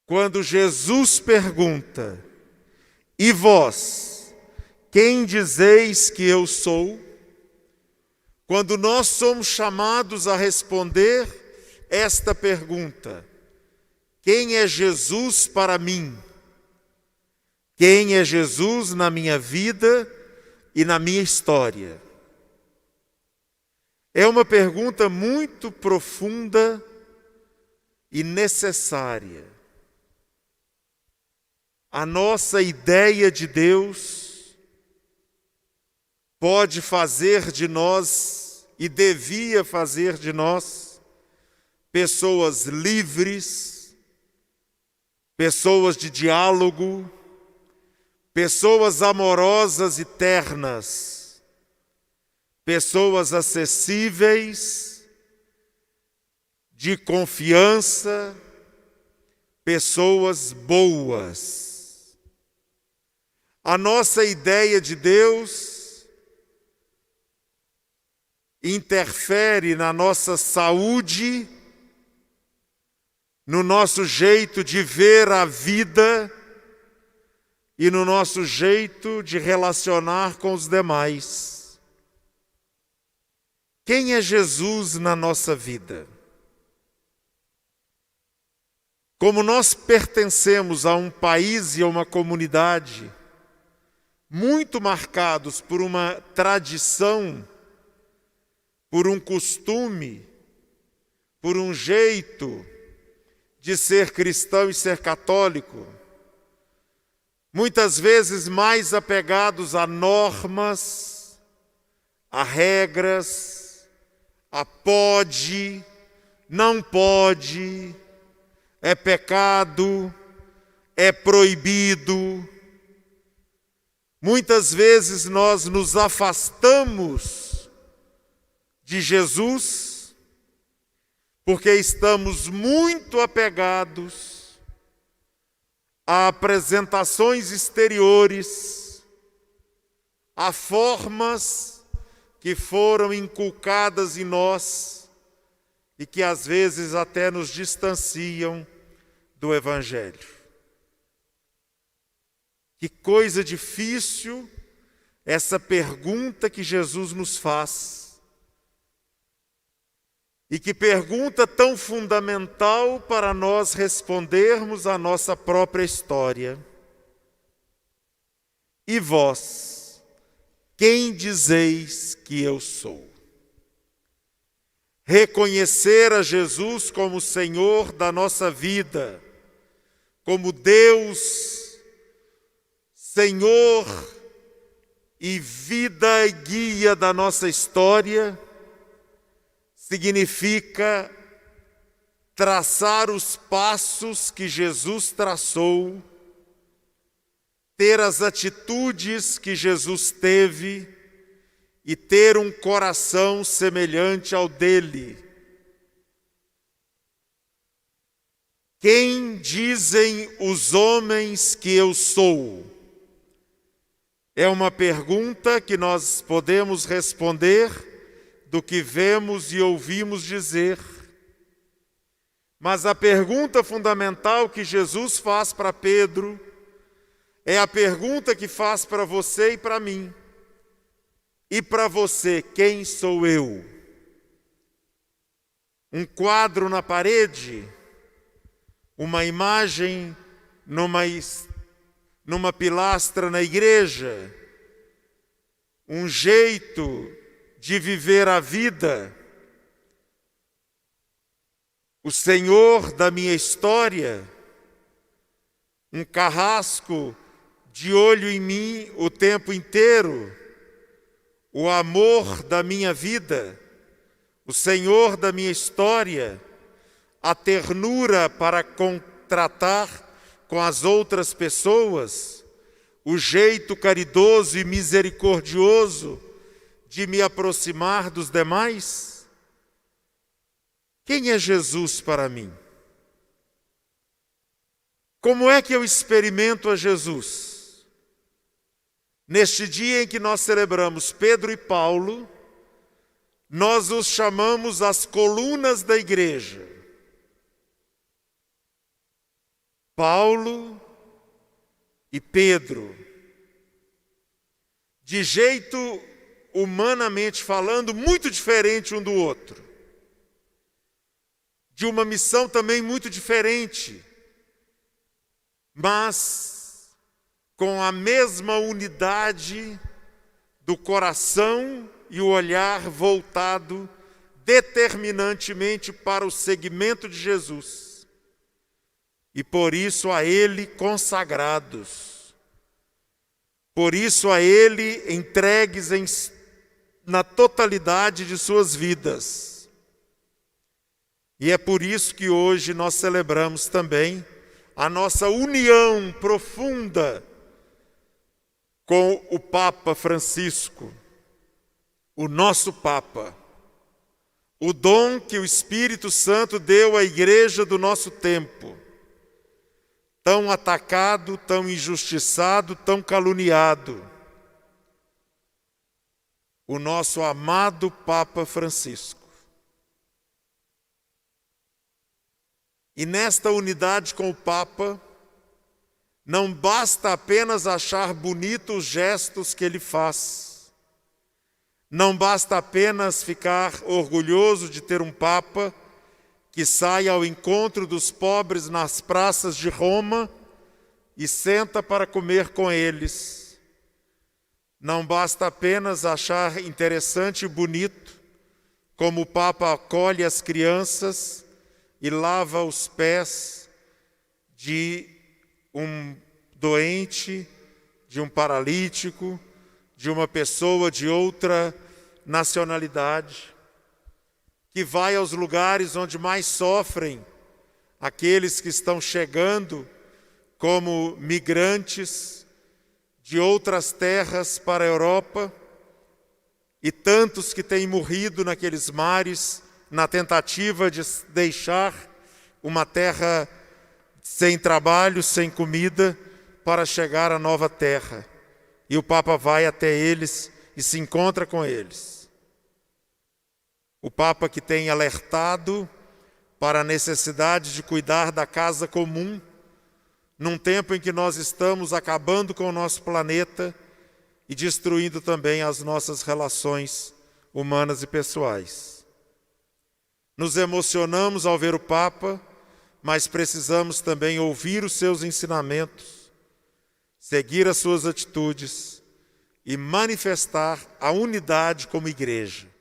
quando Jesus pergunta: "E vós, quem dizeis que eu sou?", quando nós somos chamados a responder esta pergunta: quem é Jesus para mim? Quem é Jesus na minha vida e na minha história? É uma pergunta muito profunda e necessária. A nossa ideia de Deus pode fazer de nós, e devia fazer de nós, pessoas livres, pessoas de diálogo, pessoas amorosas e ternas, pessoas acessíveis, de confiança, pessoas boas. A nossa ideia de Deus interfere na nossa saúde, no nosso jeito de ver a vida e no nosso jeito de relacionar com os demais. Quem é Jesus na nossa vida? Como nós pertencemos a um país e a uma comunidade muito marcados por uma tradição, por um costume, por um jeito de ser cristão e ser católico, muitas vezes mais apegados a normas, a regras, a pode, não pode, é pecado, é proibido. Muitas vezes nós nos afastamos de Jesus porque estamos muito apegados a apresentações exteriores, a formas que foram inculcadas em nós e que às vezes até nos distanciam do Evangelho. Que coisa difícil essa pergunta que Jesus nos faz. E que pergunta tão fundamental para nós respondermos à nossa própria história. E vós, quem dizeis que eu sou? Reconhecer a Jesus como Senhor da nossa vida, como Deus, Senhor e vida e guia da nossa história, significa traçar os passos que Jesus traçou, ter as atitudes que Jesus teve e ter um coração semelhante ao dele. Quem dizem os homens que eu sou? É uma pergunta que nós podemos responder do que vemos e ouvimos dizer. Mas a pergunta fundamental que Jesus faz para Pedro é a pergunta que faz para você e para mim. E para você, quem sou eu? Um quadro na parede? Uma imagem numa pilastra na igreja? Um jeito de viver a vida? O Senhor da minha história? Um carrasco de olho em mim o tempo inteiro? O amor da minha vida? O Senhor da minha história? A ternura para tratar com as outras pessoas? O jeito caridoso e misericordioso de me aproximar dos demais? Quem é Jesus para mim? Como é que eu experimento a Jesus? Neste dia em que nós celebramos Pedro e Paulo, nós os chamamos as colunas da igreja. Paulo e Pedro, de jeito, humanamente falando, muito diferente um do outro, de uma missão também muito diferente, mas com a mesma unidade do coração e o olhar voltado determinantemente para o seguimento de Jesus, e por isso a Ele consagrados, por isso a Ele entregues na totalidade de suas vidas. E é por isso que hoje nós celebramos também a nossa união profunda com o Papa Francisco, o nosso Papa, o dom que o Espírito Santo deu à igreja do nosso tempo, tão atacado, tão injustiçado, tão caluniado, o nosso amado Papa Francisco. E nesta unidade com o Papa, não basta apenas achar bonitos os gestos que ele faz, não basta apenas ficar orgulhoso de ter um Papa que sai ao encontro dos pobres nas praças de Roma e senta para comer com eles. Não basta apenas achar interessante e bonito como o Papa acolhe as crianças e lava os pés de um doente, de um paralítico, de uma pessoa de outra nacionalidade, que vai aos lugares onde mais sofrem aqueles que estão chegando como migrantes de outras terras para a Europa, e tantos que têm morrido naqueles mares na tentativa de deixar uma terra sem trabalho, sem comida, para chegar à nova terra. E o Papa vai até eles e se encontra com eles. O Papa que tem alertado para a necessidade de cuidar da casa comum, num tempo em que nós estamos acabando com o nosso planeta e destruindo também as nossas relações humanas e pessoais. Nos emocionamos ao ver o Papa, mas precisamos também ouvir os seus ensinamentos, seguir as suas atitudes e manifestar a unidade como igreja.